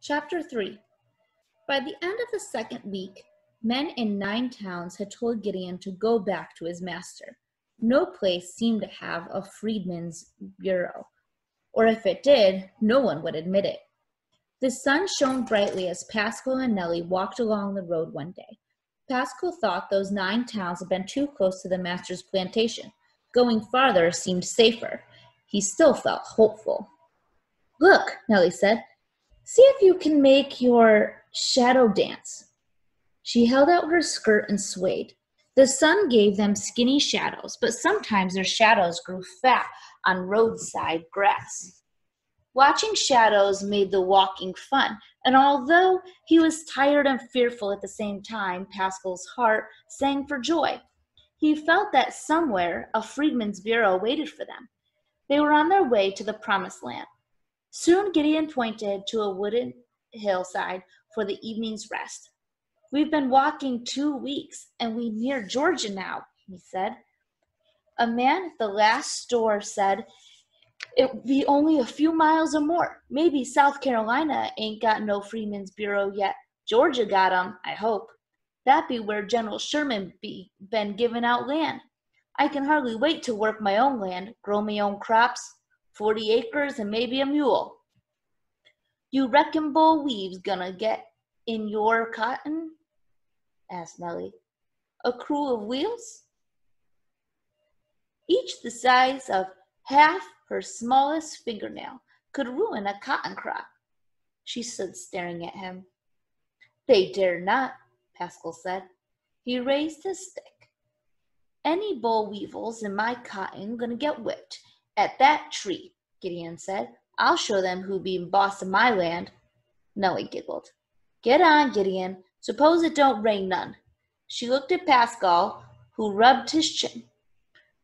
Chapter 3. By the end of the second week, men in 9 towns had told Gideon to go back to his master. No place seemed to have a freedman's bureau, or if it did, no one would admit it. The sun shone brightly as Pascal and Nellie walked along the road one day. Pascal thought those 9 towns had been too close to the master's plantation. Going farther seemed safer. He still felt hopeful. "Look," Nellie said. "See if you can make your shadow dance." She held out her skirt and swayed. The sun gave them skinny shadows, but sometimes their shadows grew fat on roadside grass. Watching shadows made the walking fun, and although he was tired and fearful at the same time, Pascal's heart sang for joy. He felt that somewhere a freedman's bureau waited for them. They were on their way to the promised land. Soon Gideon pointed to a wooded hillside for the evening's rest. "We've been walking 2 weeks, and we're near Georgia now," he said. A man at the last store said it'd be only a few miles or more. Maybe South Carolina ain't got no Freedmen's Bureau yet. Georgia got 'em, I hope. That'd be where General Sherman been giving out land. I can hardly wait to work my own land, grow my own crops, 40 acres and maybe a mule." "You reckon Bull Weave's gonna get in your cotton?" asked Nellie. "A crew of wheels, each the size of half her smallest fingernail, could ruin a cotton crop." She stood staring at him. "They dare not," Pascal said. He raised his stick. "Any boll weevils in my cotton gonna get whipped at that tree," Gideon said. "I'll show them who be boss of my land." Nellie giggled. "Get on, Gideon. Suppose it don't rain none." She looked at Pascal, who rubbed his chin.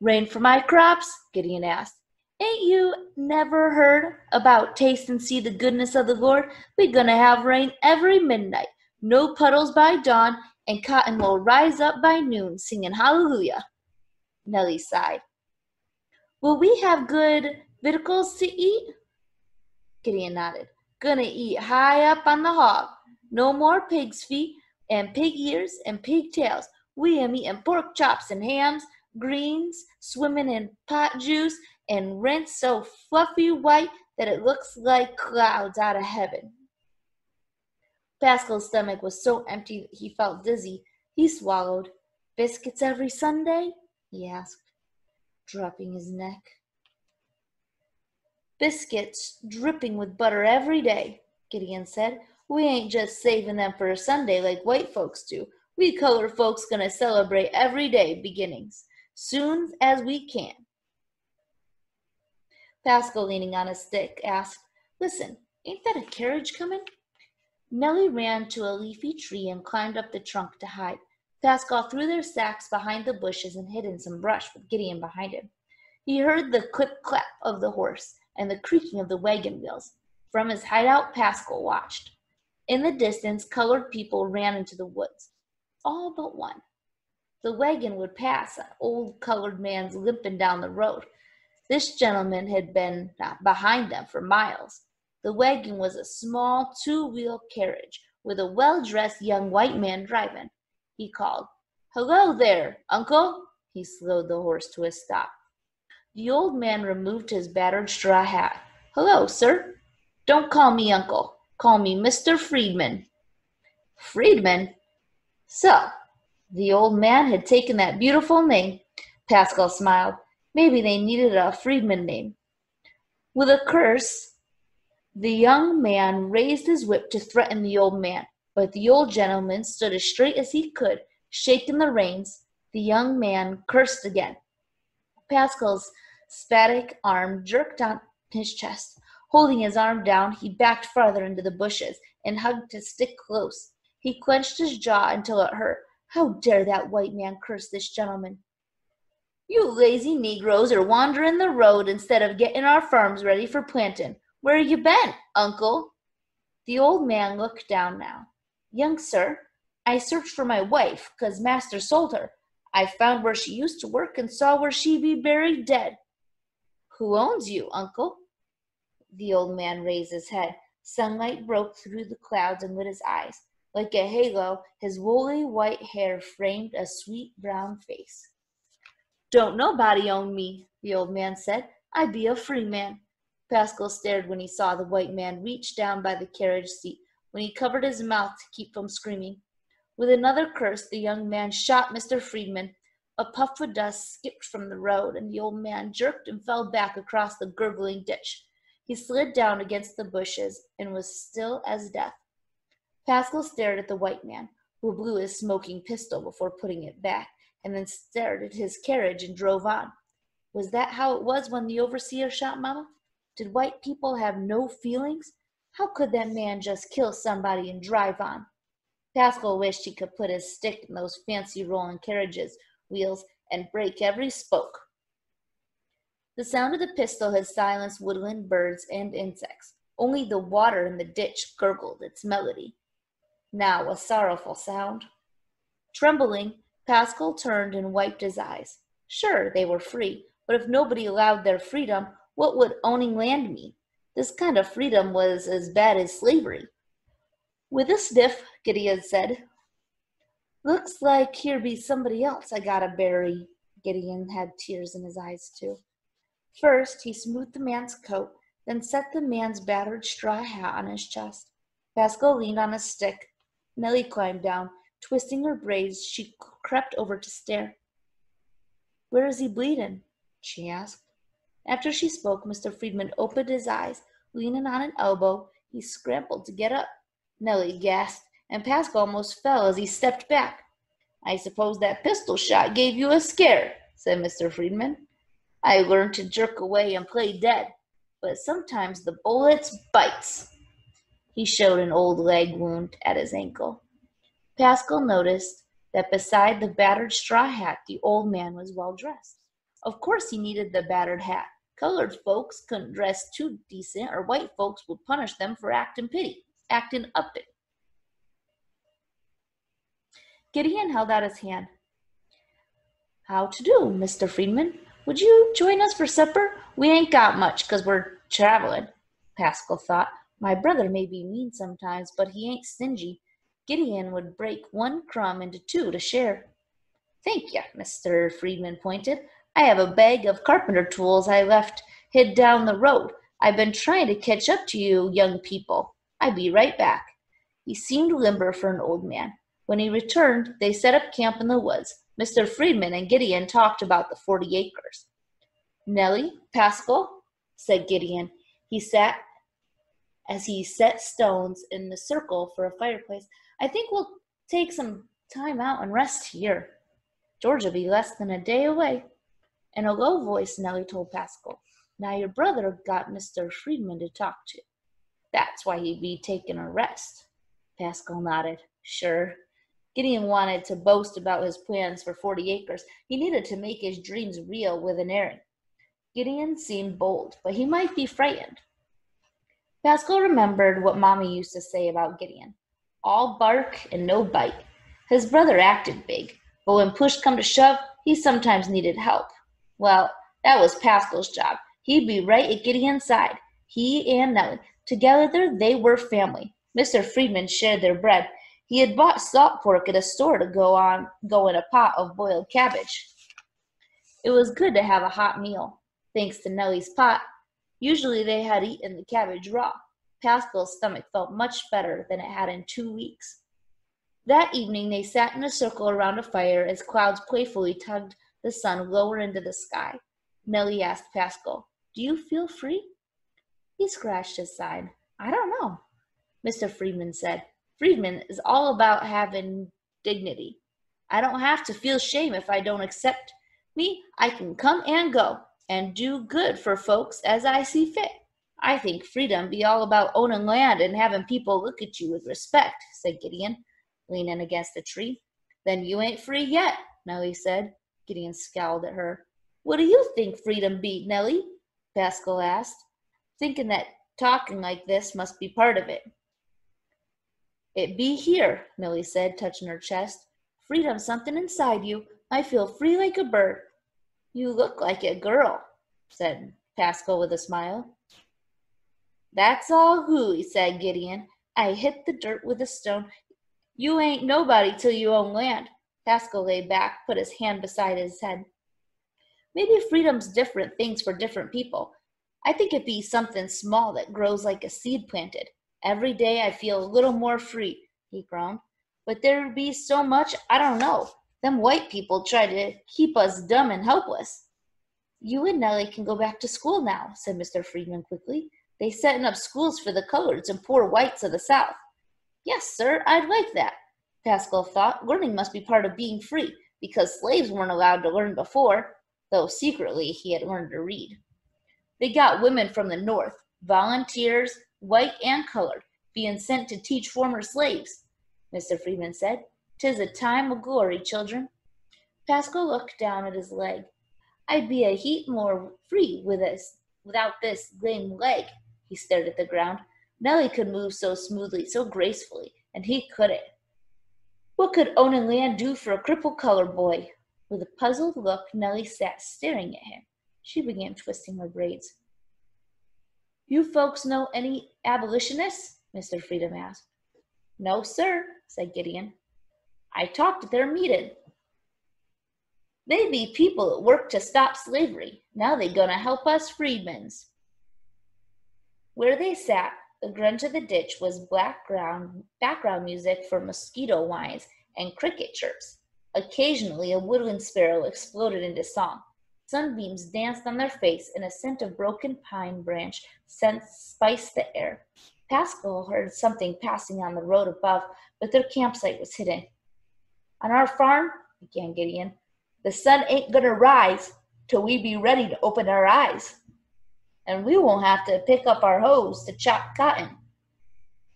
"Rain for my crops?" Gideon asked. "Ain't you never heard about taste and see the goodness of the Lord? We gonna have rain every midnight, no puddles by dawn, and cotton will rise up by noon, singing hallelujah." Nellie sighed. "Will we have good victuals to eat?" Gideon nodded. "Gonna eat high up on the hog. No more pig's feet and pig ears and pig tails. We am eating pork chops and hams, greens, swimming in pot juice, and rinse so fluffy white that it looks like clouds out of heaven." Pascal's stomach was so empty that he felt dizzy. He swallowed. "Biscuits every Sunday?" he asked, dropping his neck. "Biscuits dripping with butter every day," Gideon said. "We ain't just saving them for a Sunday like white folks do. We colored folks gonna celebrate every day beginnings, soon as we can." Pascal, leaning on his stick, asked, "Listen, ain't that a carriage coming?" Nellie ran to a leafy tree and climbed up the trunk to hide. Pascal threw their sacks behind the bushes and hid in some brush with Gideon behind him. He heard the clip-clap of the horse and the creaking of the wagon wheels. From his hideout, Pascal watched. In the distance, colored people ran into the woods. All but one. The wagon would pass, an old colored man's limping down the road. This gentleman had been behind them for miles. The wagon was a small 2-wheel carriage with a well-dressed young white man driving. He called, "Hello there, uncle." He slowed the horse to a stop. The old man removed his battered straw hat. "Hello, sir. Don't call me uncle. Call me Mr. Freedman." "Freedman?" So, the old man had taken that beautiful name. Pascal smiled. Maybe they needed a freedman name. With a curse, the young man raised his whip to threaten the old man, but the old gentleman stood as straight as he could, shaking the reins. The young man cursed again. Pascal's spastic arm jerked on his chest. Holding his arm down, he backed farther into the bushes and hugged his stick close. He clenched his jaw until it hurt. How dare that white man curse this gentleman? "You lazy Negroes are wandering the road instead of getting our farms ready for planting. Where you been, uncle?" The old man looked down now. "Young sir, I searched for my wife, 'cause master sold her. I found where she used to work and saw where she be buried dead." "Who owns you, uncle?" The old man raised his head. Sunlight broke through the clouds and lit his eyes. Like a halo, his woolly white hair framed a sweet brown face. "Don't nobody own me," the old man said. "I be a free man." Pascal stared when he saw the white man reach down by the carriage seat, when he covered his mouth to keep from screaming. With another curse, the young man shot Mr. Friedman. A puff of dust skipped from the road, and the old man jerked and fell back across the gurgling ditch. He slid down against the bushes and was still as death. Pascal stared at the white man, who blew his smoking pistol before putting it back, and then stared at his carriage and drove on. Was that how it was when the overseer shot Mama? Did white people have no feelings? How could that man just kill somebody and drive on? Pascal wished he could put his stick in those fancy rolling carriages' wheels and break every spoke. The sound of the pistol had silenced woodland birds and insects. Only the water in the ditch gurgled its melody. Now a sorrowful sound. Trembling, Pascal turned and wiped his eyes. Sure, they were free, but if nobody allowed their freedom, what would owning land mean? This kind of freedom was as bad as slavery. With a sniff, Gideon said, "Looks like here be somebody else I gotta bury." Gideon had tears in his eyes, too. First, he smoothed the man's coat, then set the man's battered straw hat on his chest. Pascal leaned on a stick. Nellie climbed down. Twisting her braids, she crept over to stare. "Where is he bleeding?" she asked. After she spoke, Mr. Friedman opened his eyes. Leaning on an elbow, he scrambled to get up. Nellie gasped, and Pascal almost fell as he stepped back. "I suppose that pistol shot gave you a scare," said Mr. Friedman. "I learned to jerk away and play dead, but sometimes the bullets bites." He showed an old leg wound at his ankle. Pascal noticed that beside the battered straw hat, the old man was well dressed. Of course he needed the battered hat. Colored folks couldn't dress too decent, or white folks would punish them for acting up it. Gideon held out his hand. "How to do, Mr. Friedman? Would you join us for supper? We ain't got much, 'cause we're traveling." Pascal thought, "My brother may be mean sometimes, but he ain't stingy. Gideon would break one crumb into two to share." "Thank you," Mr. Friedman pointed. "I have a bag of carpenter tools I left hid down the road. I've been trying to catch up to you young people. I'll be right back." He seemed limber for an old man. When he returned, they set up camp in the woods. Mr. Friedman and Gideon talked about the 40 acres. "Nellie, Pascal," said Gideon. He sat as he set stones in the circle for a fireplace. "I think we'll take some time out and rest here. George'll be less than a day away." In a low voice, Nellie told Pascal, "Now your brother got Mr. Friedman to talk to. That's why he'd be taking a rest." Pascal nodded. Sure. Gideon wanted to boast about his plans for 40 acres. He needed to make his dreams real with an errand. Gideon seemed bold, but he might be frightened. Pascal remembered what Mommy used to say about Gideon. All bark and no bite. His brother acted big, but when push come to shove, he sometimes needed help. Well, that was Pascal's job. He'd be right at Gideon's side. He and Nellie. Together they were family. Mr. Friedman shared their bread. He had bought salt pork at a store to go in a pot of boiled cabbage. It was good to have a hot meal. Thanks to Nellie's pot, usually they had eaten the cabbage raw. Pascal's stomach felt much better than it had in 2 weeks. That evening they sat in a circle around a fire as clouds playfully tugged the sun lower into the sky. Nellie asked Pascal, "Do you feel free?" He scratched his side. "I don't know." Mr. Friedman said, "Friedman is all about having dignity. I don't have to feel shame if I don't accept me. I can come and go and do good for folks as I see fit. I think freedom be all about owning land and having people look at you with respect," said Gideon, leaning against a tree. "Then you ain't free yet," Nellie said. Gideon scowled at her. "What do you think freedom be, Nellie?" Pascal asked, thinking that talking like this must be part of it. "It be here," Nellie said, touching her chest. "Freedom's something inside you. I feel free like a bird." "You look like a girl," said Pascal with a smile. That's all hooey, said Gideon. I hit the dirt with a stone. You ain't nobody till you own land. Pascal lay back, put his hand beside his head. Maybe freedom's different things for different people. I think it'd be something small that grows like a seed planted. Every day I feel a little more free, he groaned. But there'd be so much, I don't know. Them white people try to keep us dumb and helpless. You and Nellie can go back to school now, said Mr. Friedman quickly. They setting up schools for the coloreds and poor whites of the South. Yes, sir, I'd like that. Pascal thought learning must be part of being free, because slaves weren't allowed to learn before, though secretly he had learned to read. They got women from the North, volunteers, white and colored, being sent to teach former slaves, Mr. Freeman said. 'Tis a time of glory, children. Pascal looked down at his leg. I'd be a heap more free without this lame leg. He stared at the ground. Nellie could move so smoothly, so gracefully, and he couldn't. What could owning land do for a crippled colored boy? With a puzzled look, Nellie sat staring at him. She began twisting her braids. You folks know any abolitionists? Mr. Freedom asked. No, sir, said Gideon. I talked at their meeting. They be people that work to stop slavery. Now they gonna help us freedmens. Where they sat, the grunt of the ditch was background music for mosquito whines and cricket chirps. Occasionally a woodland sparrow exploded into song. Sunbeams danced on their face, and a scent of broken pine branch spiced the air. Pascal heard something passing on the road above, but their campsite was hidden. On our farm, began Gideon, the sun ain't gonna rise till we be ready to open our eyes. And we won't have to pick up our hoes to chop cotton.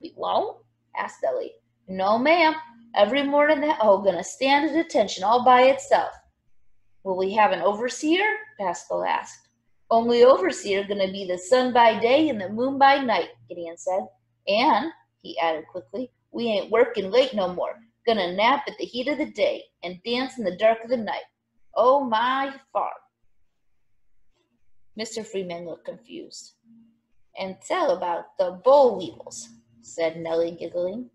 We won't? asked Ellie. No, ma'am. Every morning that hoe gonna stand at attention all by itself. Will we have an overseer? Pascal asked. Only overseer gonna be the sun by day and the moon by night, Gideon said. And, he added quickly, we ain't working late no more. Gonna nap at the heat of the day and dance in the dark of the night. Oh, my farm. Mr. Freeman looked confused. And tell about the boll weevils, said Nellie, giggling.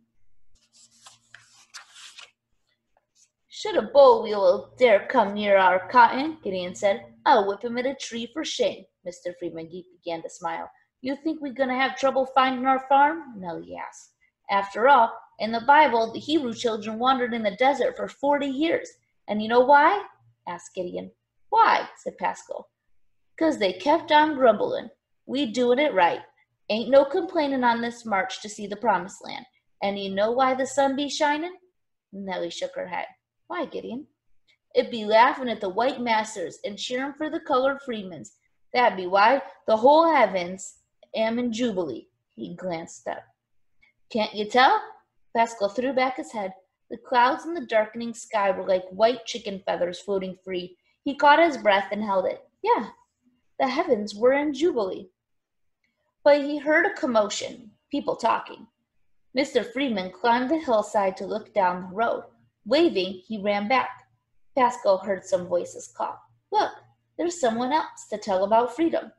Should a boll weevil dare come near our cotton, Gideon said, I'll whip him at a tree for shame. Mr. Freeman began to smile. You think we're going to have trouble finding our farm? Nellie asked. After all, in the Bible, the Hebrew children wandered in the desert for 40 years. And you know why? Asked Gideon. Why? Said Pascal. 'Cause they kept on grumbling. We doing it right. Ain't no complaining on this march to see the promised land. And you know why the sun be shining? Nellie shook her head. Why, Gideon? It be laughing at the white masters and cheering for the colored freedmens. That be why the whole heavens am in jubilee. He glanced up. Can't you tell? Pascal threw back his head. The clouds in the darkening sky were like white chicken feathers floating free. He caught his breath and held it. Yeah, the heavens were in jubilee. But he heard a commotion, people talking. Mr. Freeman climbed the hillside to look down the road. Waving, he ran back. Pascal heard some voices call. Look, there's someone else to tell about freedom.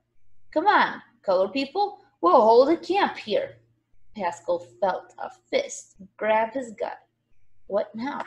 Come on, colored people, we'll hold a camp here. Pascal felt a fist grab his gut. What now?